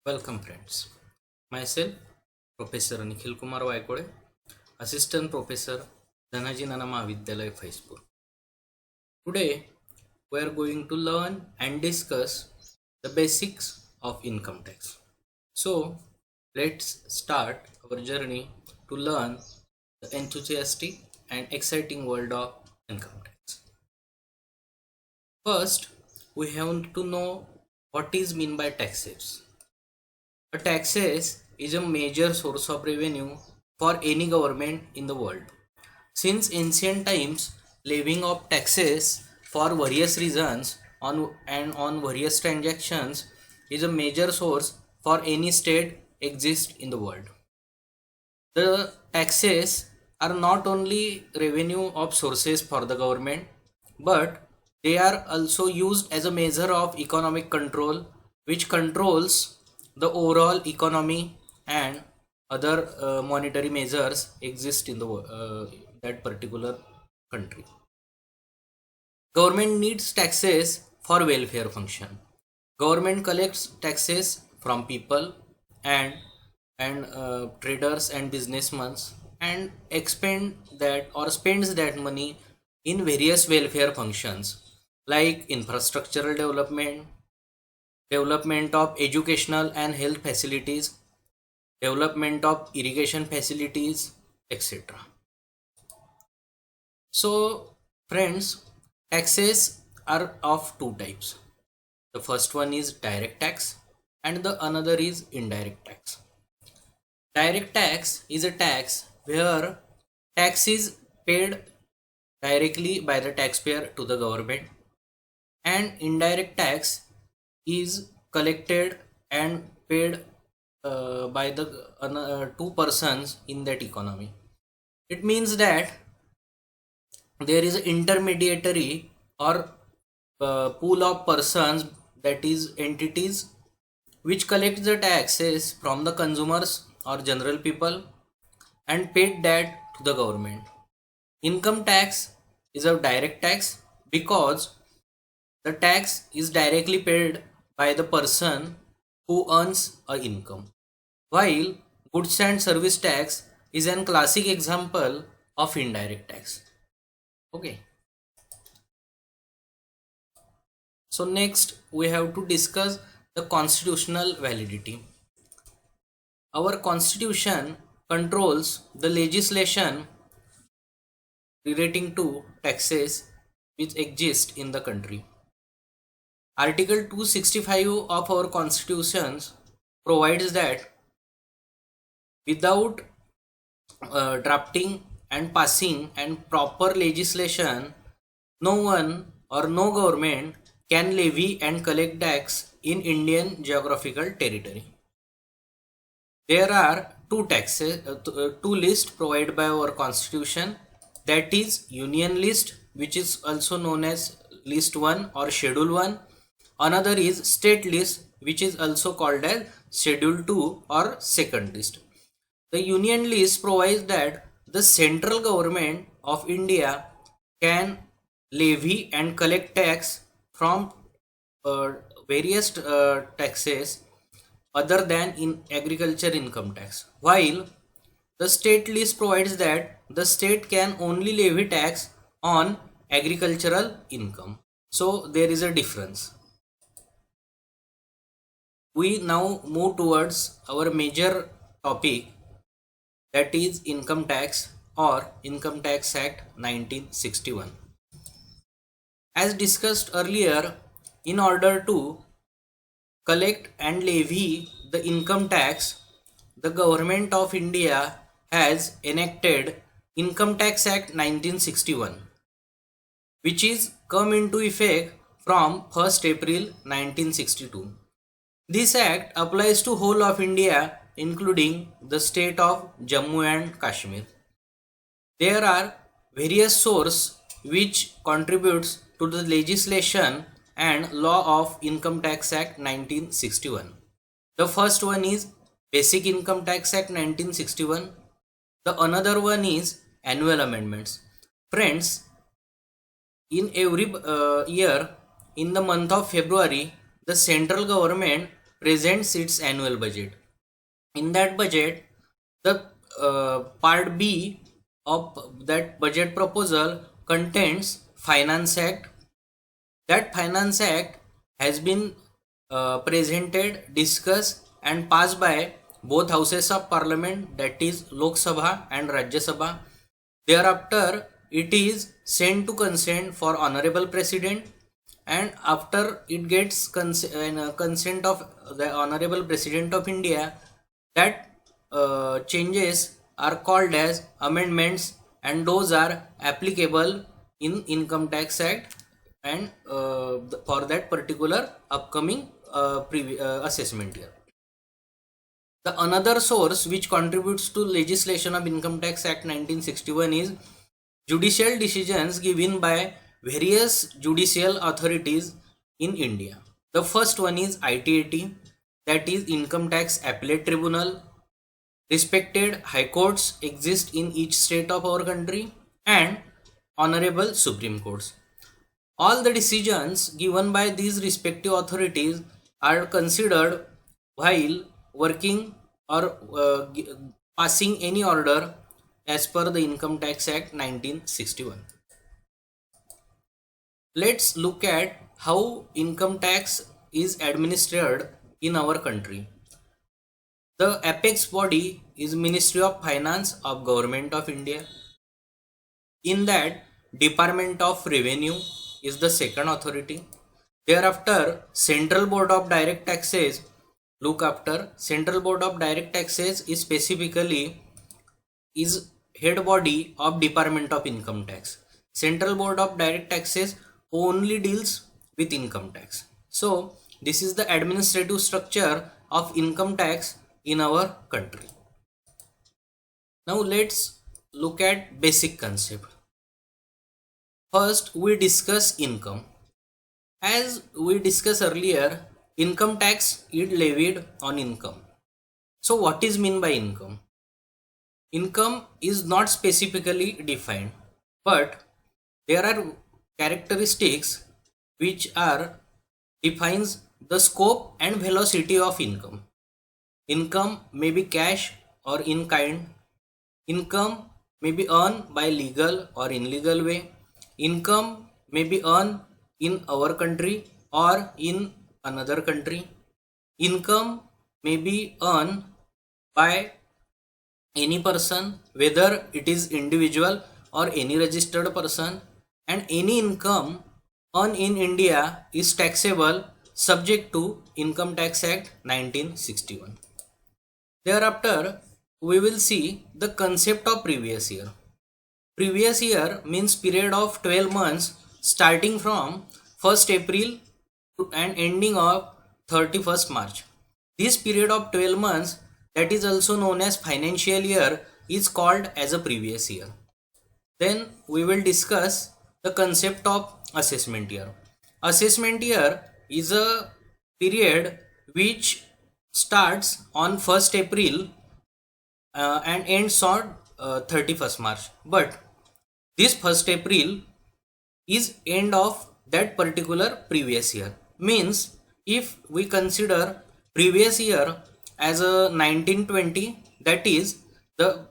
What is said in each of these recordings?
Welcome friends. Myself, Professor Nikhil Kumar Waikode, Assistant Professor, Dhanaji Nana Mahavidyalaya, Faizpur. Today, we are going to learn and discuss the basics of income tax. So, let's start our journey to learn the enthusiastic and exciting world of income tax. First, we have to know what is mean by taxes. A taxes is a major source of revenue for any government in the world. Since ancient times, levying of taxes for various reasons on various transactions is a major source for any state exist in the world. The taxes are not only revenue of sources for the government, but they are also used as a measure of economic control, which controls the overall economy and other monetary measures exist in the that particular country. Government needs taxes for welfare function. Government collects taxes from people and traders and businessmen and expend that or spends that money in various welfare functions like infrastructural development, development of educational and health facilities, development of irrigation facilities, etc. So, friends, taxes are of two types. The first one is direct tax and the another is indirect tax. Direct tax is a tax where tax is paid directly by the taxpayer to the government, and indirect tax is collected and paid by the two persons in that economy. It means that there is an intermediary or pool of persons, that is entities, which collect the taxes from the consumers or general people and paid that to the government. Income tax is a direct tax because the tax is directly paid by the person who earns a income, while goods and service tax is an classic example of indirect tax. Okay. So next we have to discuss the constitutional validity. Our constitution controls the legislation relating to taxes which exist in the country. Article 265 of our constitutions provides that without drafting and passing and proper legislation, no one or no government can levy and collect tax in Indian geographical territory. There are two lists provided by our constitution, that is Union list, which is also known as list 1 or schedule 1. Another is state list, which is also called as schedule 2 or second list. The Union list provides that the central government of India can levy and collect tax from various taxes other than in agriculture income tax, while the state list provides that the state can only levy tax on agricultural income. So there is a difference. We now move towards our major topic, that is income tax or Income Tax Act 1961. As discussed earlier, in order to collect and levy the income tax, the government of India has enacted Income Tax Act 1961, which is come into effect from 1st April 1962. This act applies to whole of India including the state of Jammu and Kashmir. There are various sources which contributes to the legislation and law of Income Tax Act 1961. The first one is Basic Income Tax Act 1961. The another one is annual amendments. Friends, in every year in the month of February, the central government presents its annual budget. In that budget, the part B of that budget proposal contains Finance Act. That Finance Act has been presented, discussed, and passed by both houses of parliament, that is Lok Sabha and Rajya Sabha. Thereafter, it is sent to consent for honorable president, and after it gets consent of the honorable president of India, that changes are called as amendments, and those are applicable in Income Tax Act and for that particular upcoming assessment year. The another source which contributes to legislation of Income Tax Act 1961 is judicial decisions given by various judicial authorities in India. The first one is ITAT, that is Income Tax Appellate Tribunal. Respected high courts exist in each state of our country, and honorable Supreme Courts. All the decisions given by these respective authorities are considered while working or passing any order as per the Income Tax Act 1961. Let's look at how income tax is administered in our country. The apex body is Ministry of Finance of Government of India. In that, Department of Revenue is the second authority. Thereafter, Central Board of Direct Taxes look after. Central Board of Direct Taxes is specifically is head body of Department of Income Tax. Central Board of Direct Taxes only deals with income tax. So this is the administrative structure of income tax in our country. Now let's look at basic concept. First, we discuss income. As we discussed earlier, income tax is levied on income. So what is meant by income? Income is not specifically defined, but there are characteristics which are defines the scope and velocity of income. Income may be cash or in kind. Income may be earned by legal or illegal way. Income may be earned in our country or in another country. Income may be earned by any person, whether it is individual or any registered person, and any income earned in India is taxable subject to Income Tax Act 1961. Thereafter, we will see the concept of previous year. Previous year means period of 12 months starting from 1st April and ending of 31st March. This period of 12 months, that is also known as financial year, is called as a previous year. Then we will discuss the concept of assessment year. Assessment year is a period which starts on 1st April and ends on 31st March. But this 1st April is end of that particular previous year. Means if we consider previous year as a 1920, that is the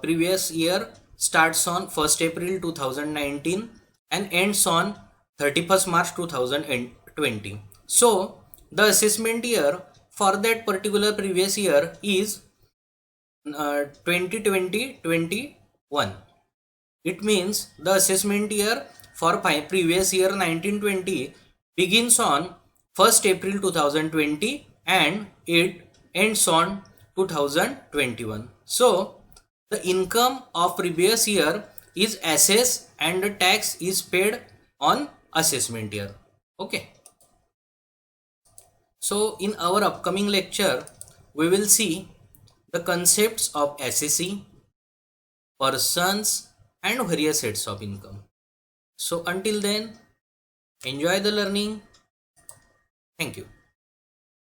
previous year starts on 1st April 2019 and ends on 31st March 2020. So the assessment year for that particular previous year is 2020-21. It means the assessment year for previous year 1920 begins on 1st April 2020 and it ends on 2021. So the income of previous year is assessed and the tax is paid on assessment year. Okay. So in our upcoming lecture, we will see the concepts of assessee, persons, and various heads of income. So until then, enjoy the learning. Thank you.